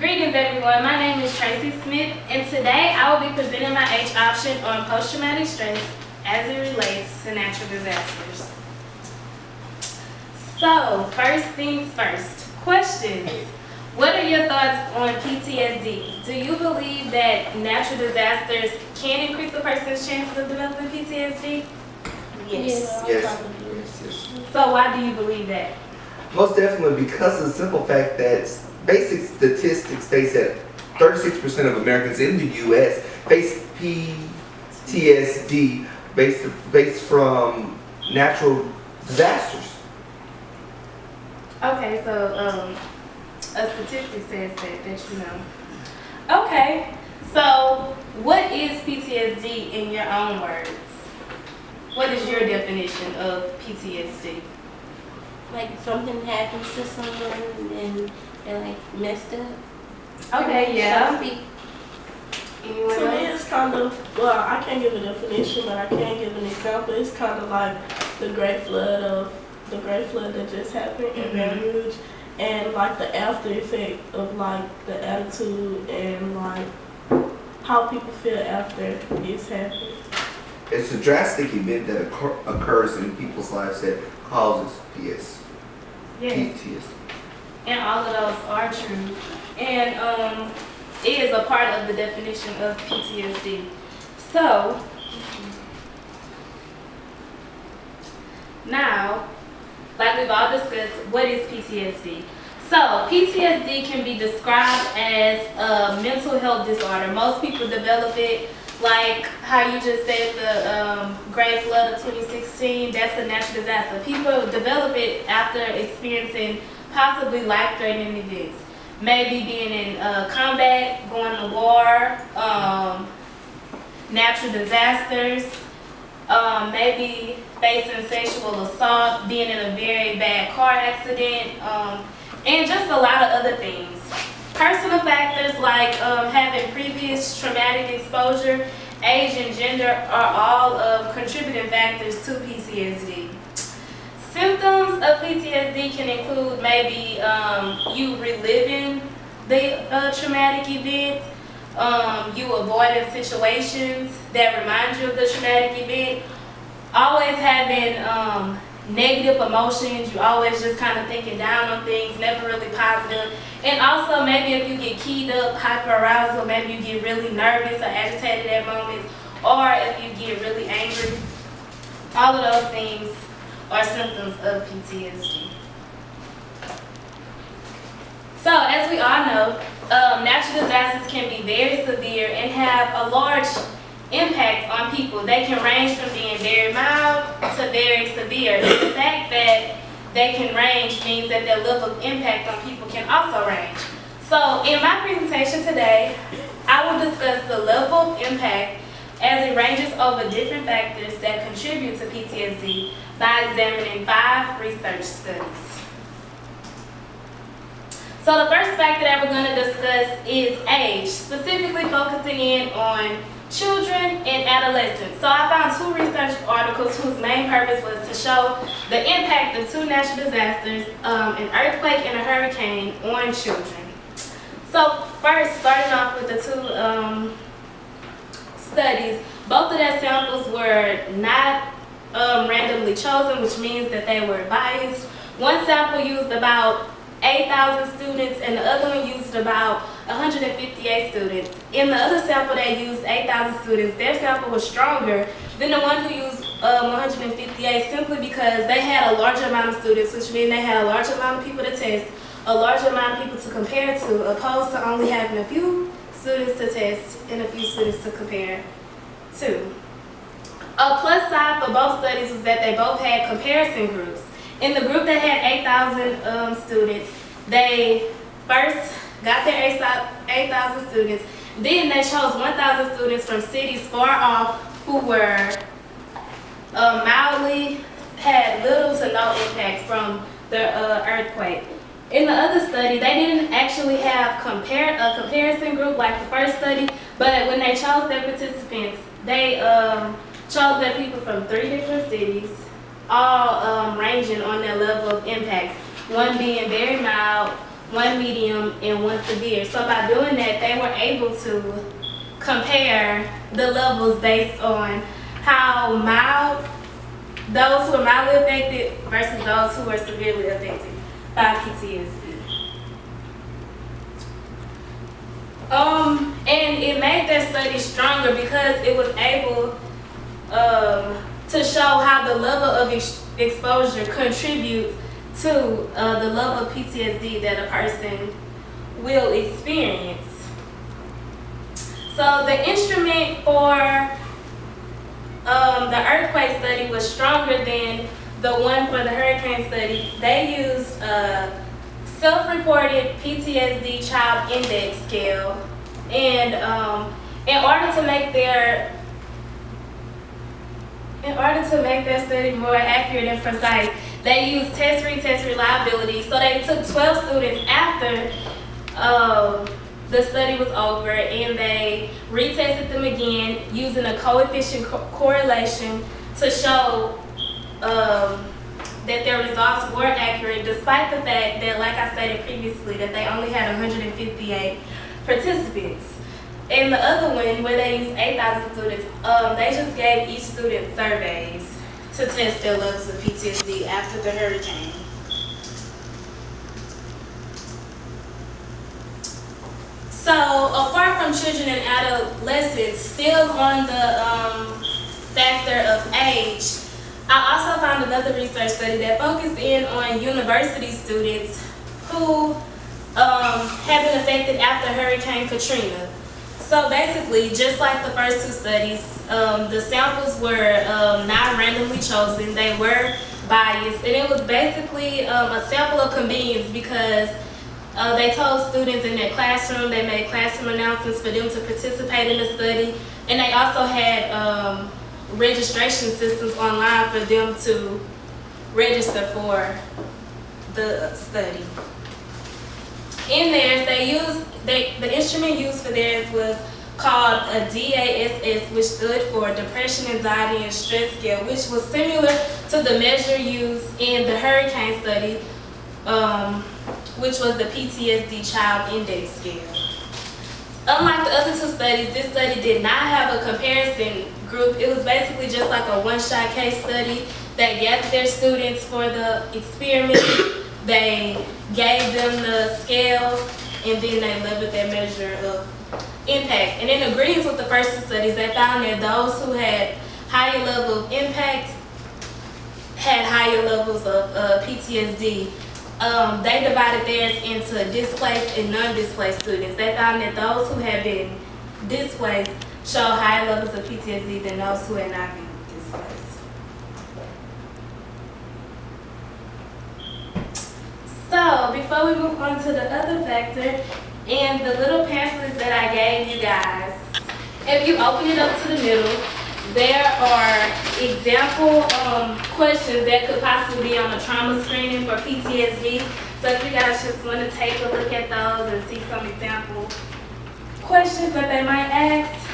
Greetings everyone, my name is Tracy Smith and today I will be presenting my H option on post-traumatic stress as it relates to natural disasters. So, first things first, questions. What are your thoughts on PTSD? Do you believe that natural disasters can increase a person's chances of developing PTSD? Yes. So why do you believe that? Most definitely because of the simple fact that basic statistics states that 36% of Americans in the U.S. face PTSD based from natural disasters. Okay, so a statistic says that you know. Okay, so what is PTSD in your own words? What is your definition of PTSD? Like something happens to someone and they're like messed up. Okay, yeah. So to speak. Anyone To me, else? it's kind of, well, I can't give a definition, but I can give an example. It's kind of like the great flood that just happened in Baton Rouge, and like the after effect of like the attitude and like how people feel after it's happened. It's a drastic event that occurs in people's lives that causes Yes. PTSD. And all of those are true. And it is a part of the definition of PTSD. So, now, like we've all discussed, what is PTSD? So, PTSD can be described as a mental health disorder. Most people develop it like how you just said, the Great Flood of 2016, that's a natural disaster. People develop it after experiencing possibly life-threatening events. Maybe being in combat, going to war, natural disasters, maybe facing sexual assault, being in a very bad car accident, and just a lot of other things. Personal factors like having previous traumatic exposure, age and gender are all contributing factors to PTSD. Symptoms of PTSD can include maybe you reliving the traumatic event, you avoiding situations that remind you of the traumatic event, always having negative emotions, you always just kind of thinking down on things, never really positive. And also maybe if you get keyed up, hyperarousal, maybe you get really nervous or agitated at moments, or if you get really angry. All of those things are symptoms of PTSD. So as we all know, natural disasters can be very severe and have a large impact on people. They can range from being very mild to very severe. And the fact that they can range means that their level of impact on people can also range. So in my presentation today, I will discuss the level of impact as it ranges over different factors that contribute to PTSD by examining 5 research studies. So the first factor that we're going to discuss is age, specifically focusing in on children and adolescents. So I found 2 research articles whose main purpose was to show the impact of 2 natural disasters, an earthquake and a hurricane, on children. So first, starting off with the 2 studies, both of their samples were not randomly chosen, which means that they were biased. One sample used about 8,000 students and the other one used about 158 students. In the other sample that used 8,000 students, their sample was stronger than the one who used 158 simply because they had a larger amount of students, which means they had a larger amount of people to test, a larger amount of people to compare to, opposed to only having a few students to test and a few students to compare to. A plus side for both studies was that they both had comparison groups. In the group that had 8,000 students, they first got their 8,000 students, then they chose 1,000 students from cities far off who were mildly, had little to no impact from the earthquake. In the other study, they didn't actually have a comparison group like the first study, but when they chose their participants, they chose their people from 3 different cities, all ranging on their level of impact. One being very mild, one medium, and one severe. So by doing that, they were able to compare the levels based on how mild, those who are mildly affected versus those who are severely affected by PTSD. And it made their study stronger because it was able to show how the level of exposure contributes to the level of PTSD that a person will experience. So the instrument for the earthquake study was stronger than the one for the hurricane study. They used self-reported PTSD Child Index Scale, and in order to make their study more accurate and precise, they used test reliability. So they took 12 students after the study was over, and they retested them again using a coefficient correlation to show that their results were accurate, despite the fact that, like I stated previously, that they only had 158 participants. And the other one, where they used 8,000 students, they just gave each student surveys to test their levels of PTSD after the hurricane. So, apart from children and adolescents, still on the factor of age, I also found another research study that focused in on university students who have been affected after Hurricane Katrina. So basically, just like the first two studies, the samples were not randomly chosen. They were biased, and it was basically a sample of convenience because they told students in their classroom, they made classroom announcements for them to participate in the study, and they also had registration systems online for them to register for the study. In theirs, the instrument used for theirs was called a DASS, which stood for Depression, Anxiety, and Stress Scale, which was similar to the measure used in the hurricane study, which was the PTSD Child Index Scale. Unlike the other two studies, this study did not have a comparison group. It was basically just like a one-shot case study that gathered their students for the experiment. They gave them the scale, and then they leveled their measure of impact. And in agreement with the first two studies, they found that those who had higher level of impact had higher levels of PTSD. They divided theirs into displaced and non-displaced students. They found that those who had been displaced showed higher levels of PTSD than those who had not been displaced. So, before we move on to the other factor, in the little pamphlets that I gave you guys, if you open it up to the middle, there are example questions that could possibly be on a trauma screening for PTSD. So if you guys just want to take a look at those and see some example questions that they might ask.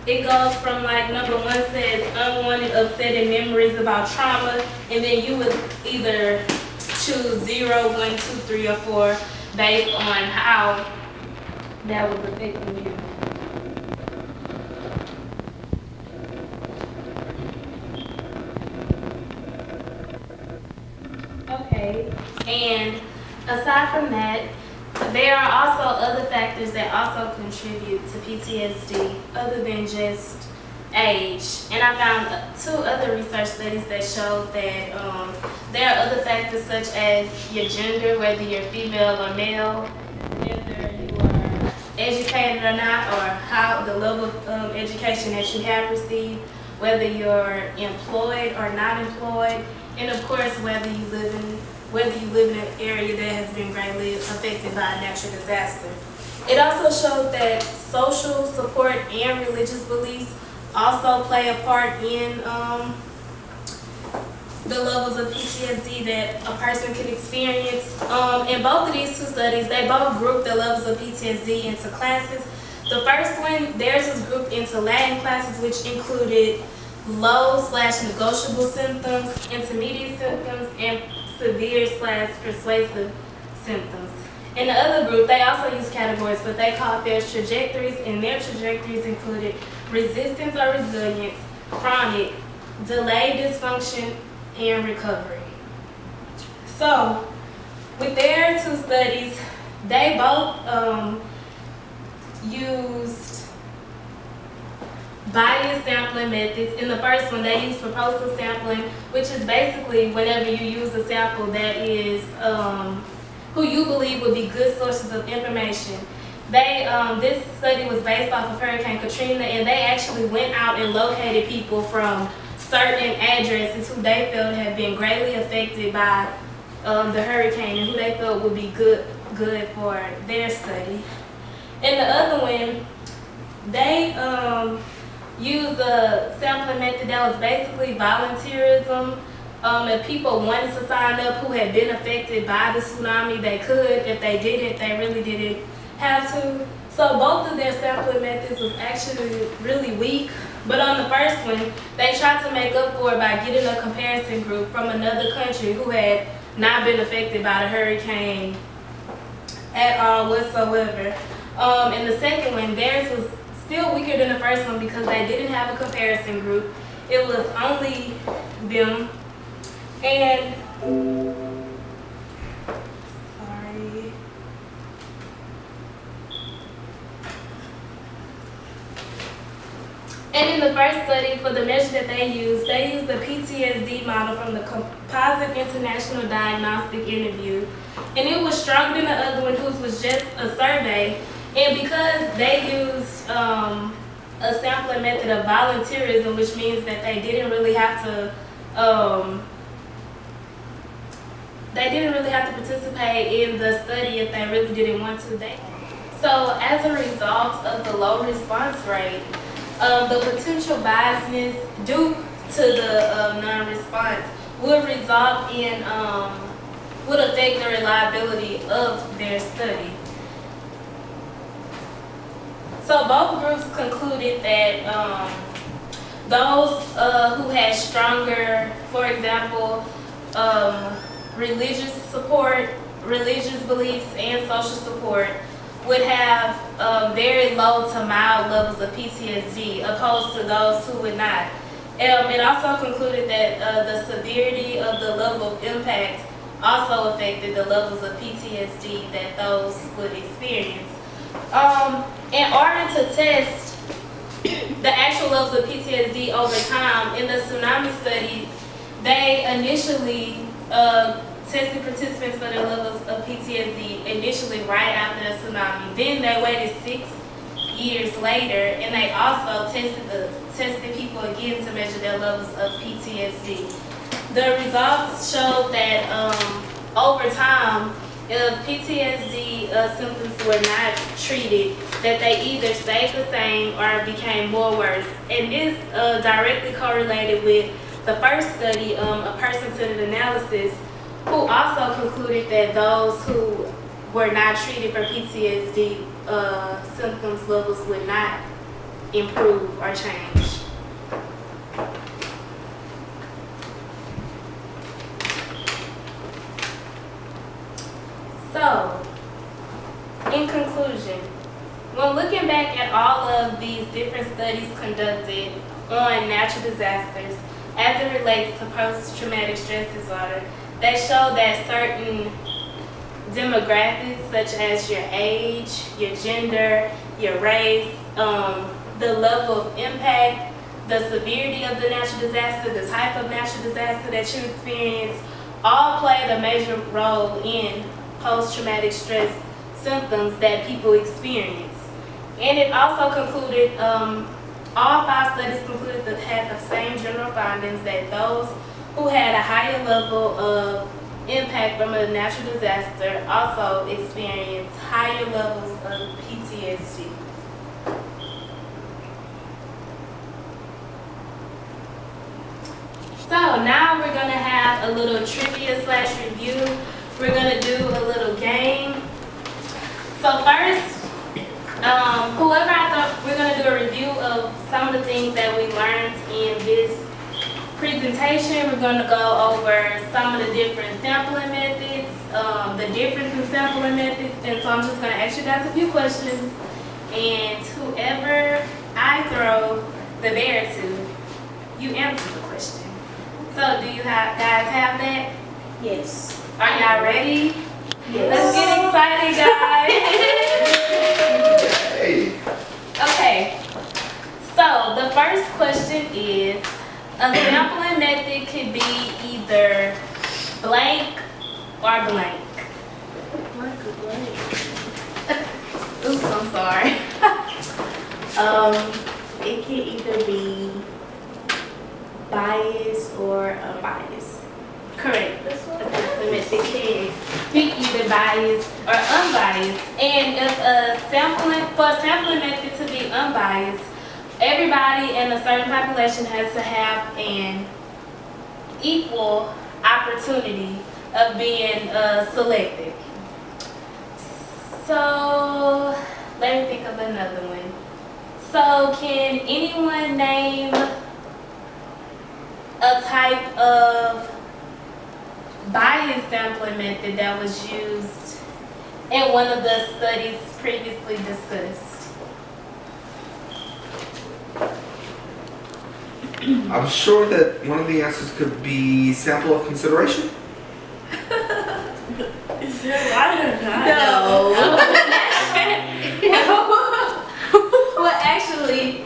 It goes from like number 1 says unwanted upsetting memories about trauma, and then you would either choose 0, 1, 2, 3, or 4 based on how that was affecting you. Okay, and aside from that, there are also other factors that also contribute to PTSD other than just age. And I found 2 other research studies that showed that there are other factors such as your gender, whether you're female or male, whether you are educated or not, or how the level of education that you have received, whether you're employed or not employed, and of course whether you live in an area that has been greatly affected by a natural disaster. It also showed that social support and religious beliefs also play a part in the levels of PTSD that a person could experience. In both of these 2 studies, they both grouped the levels of PTSD into classes. The first one, theirs was grouped into Latin classes, which included low/negotiable symptoms, intermediate symptoms, and severe/persuasive symptoms. In the other group, they also use categories, but they called theirs trajectories, and their trajectories included resistance or resilience, chronic, delayed dysfunction, and recovery. So, with their two studies, they both used biased sampling methods. In the first one, they used proposal sampling, which is basically whenever you use a sample that is who you believe would be good sources of information. They this study was based off of Hurricane Katrina, and they actually went out and located people from certain addresses who they felt had been greatly affected by the hurricane and who they felt would be good for their study. In the other one, they used a sampling method that was basically volunteerism. If people wanted to sign up who had been affected by the tsunami, they could. If they didn't, they really didn't have to. So both of their sampling methods was actually really weak. But on the first one, they tried to make up for it by getting a comparison group from another country who had not been affected by the hurricane at all whatsoever. And the second one, theirs was still weaker than the first one because they didn't have a comparison group. It was only them. And sorry. And in the first study, for the measure that they used the PTSD model from the Composite International Diagnostic Interview. And it was stronger than the other one, whose was just a survey. And because they used a sampling method of volunteerism, which means that they didn't really have to participate in the study if they really didn't want to. So as a result of the low response rate, the potential biasness due to the non-response would result in, would affect the reliability of their study. So both groups concluded that those who had stronger, for example, religious support, religious beliefs, and social support would have very low to mild levels of PTSD opposed to those who would not. It also concluded that the severity of the level of impact also affected the levels of PTSD that those would experience. In order to test the actual levels of PTSD over time, in the tsunami study, they initially tested participants for their levels of PTSD initially right after the tsunami. Then they waited 6 years later, and they also tested people again to measure their levels of PTSD. The results showed that over time, if PTSD symptoms were not treated, that they either stayed the same or became more worse. And this directly correlated with the first study, a person-centered analysis, who also concluded that those who were not treated for PTSD symptoms levels would not improve or change. So, in conclusion, when looking back at all of these different studies conducted on natural disasters as it relates to post-traumatic stress disorder, they show that certain demographics such as your age, your gender, your race, the level of impact, the severity of the natural disaster, the type of natural disaster that you experience, all played a major role in post-traumatic stress symptoms that people experience. And it also concluded, all 5 studies concluded that had the same general findings, that those who had a higher level of impact from a natural disaster also experienced higher levels of PTSD. So now we're going to have a little trivia / review. We're going to do a little game. So first, whoever I thought we're going to do a review of some of the things that we learned in this presentation. We're going to go over some of the different sampling methods, the difference in sampling methods. And so I'm just going to ask you guys a few questions. And whoever I throw the bear to, you answer the question. So do you guys have that? Yes. Are y'all ready? Yes. Let's get excited, guys. Hey. Okay. So the first question is, a sampling method could be either blank or blank. Oops, I'm sorry. It can either be biased or unbiased. Correct. A sampling method can be either biased or unbiased. And if for a sampling method to be unbiased, everybody in a certain population has to have an equal opportunity of being selected. So let me think of another one. So can anyone name a type of bias sampling method that was used in one of the studies previously discussed? I'm sure that one of the answers could be sample of consideration. Is that right or not? Well, actually,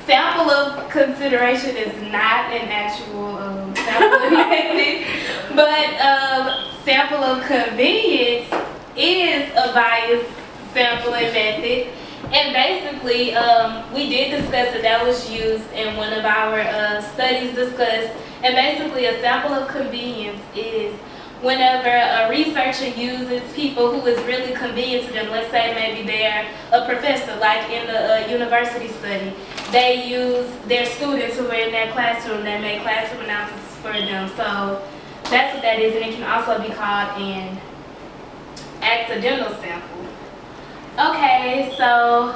sample of consideration is not an actual sampling method, but sample of convenience is a bias sampling method. And basically, we did discuss that was used in one of our studies discussed. And basically, a sample of convenience is whenever a researcher uses people who is really convenient to them. Let's say maybe they're a professor, like in the university study. They use their students who are in their classroom, they make classroom announcements for them. So that's what that is, and it can also be called an accidental sample. Okay, so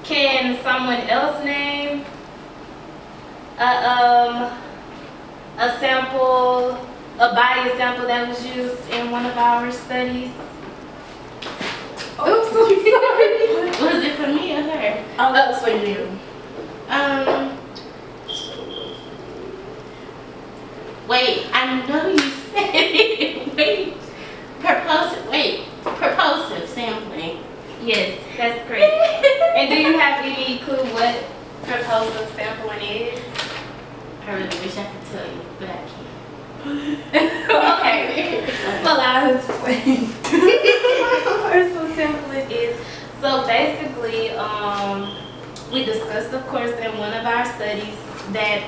can someone else name a sample, a bias sample that was used in one of our studies? Oops, I'm sorry. Was it for me or her? Oh, that was for you. Wait, I know you said it. Purposive sampling. Yes, that's correct. And do you have any clue what purposive sampling is? I really wish I could tell you, but I can't. Okay. Well, I'll explain. Purposive sampling is, so basically, we discussed, of course, in one of our studies that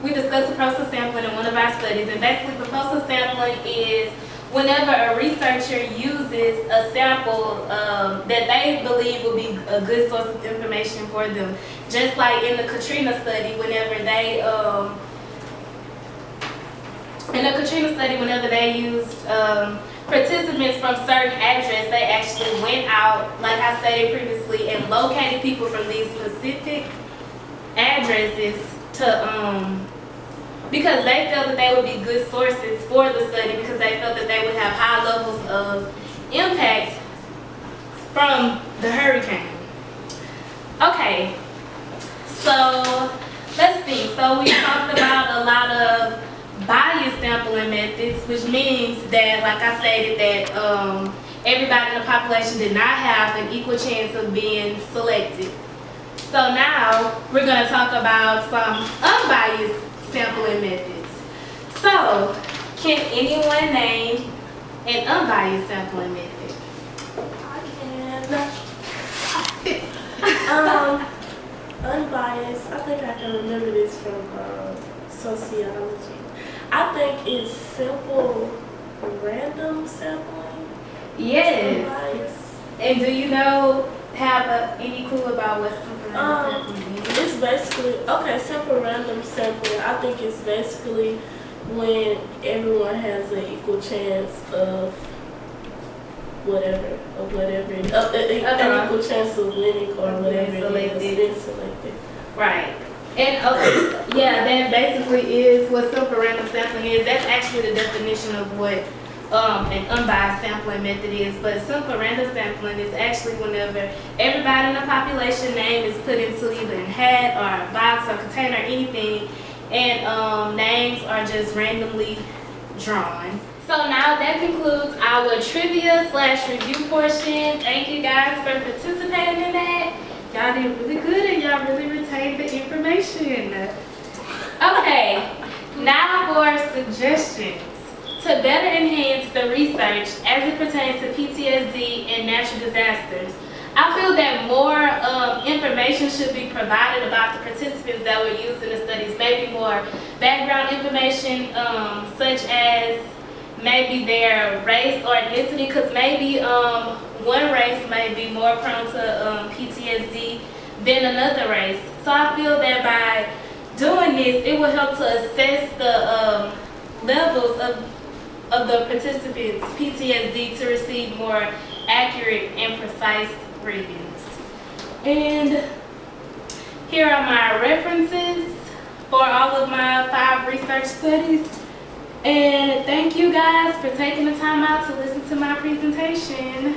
we discussed the purposive sampling in one of our studies, and basically purposive sampling is whenever a researcher uses a sample that they believe will be a good source of information for them. Just like in the Katrina study, whenever they used participants from certain address, they actually went out, like I stated previously, and located people from these specific addresses to because they felt that they would be good sources for the study, because they felt that they would have high levels of impact from the hurricane. Okay, so let's see. So we talked about a lot of bias sampling methods, which means that, like I stated, that everybody in the population did not have an equal chance of being selected. So now we're going to talk about some unbiased sampling methods. So, can anyone name an unbiased sampling method? Unbiased. I think I can remember this from sociology. I think it's simple random sampling. Yes. Unbiased. And do you have any clue about what simple random sampling is? It's basically, okay, simple random sampling, I think it's basically when everyone has an equal chance of whatever, an equal chance of winning or whatever it is, being selected. Right. And yeah, that basically is what simple random sampling is. That's actually the definition of what an unbiased sampling method is. But simple random sampling is actually whenever everybody in the population name is put into either a hat or a box or container or anything, and names are just randomly drawn. So now that concludes our trivia/review portion. Thank you guys for participating in that. Y'all did really good and y'all really retained the information. Okay, now for suggestions to better enhance the research as it pertains to PTSD and natural disasters. I feel that more information should be provided about the participants that were used in the studies. Maybe more background information, such as maybe their race or ethnicity, because maybe one race may be more prone to PTSD than another race. So I feel that by doing this, it will help to assess the levels of the participants' PTSD to receive more accurate and precise readings. And here are my references for all of my 5 research studies. And thank you guys for taking the time out to listen to my presentation.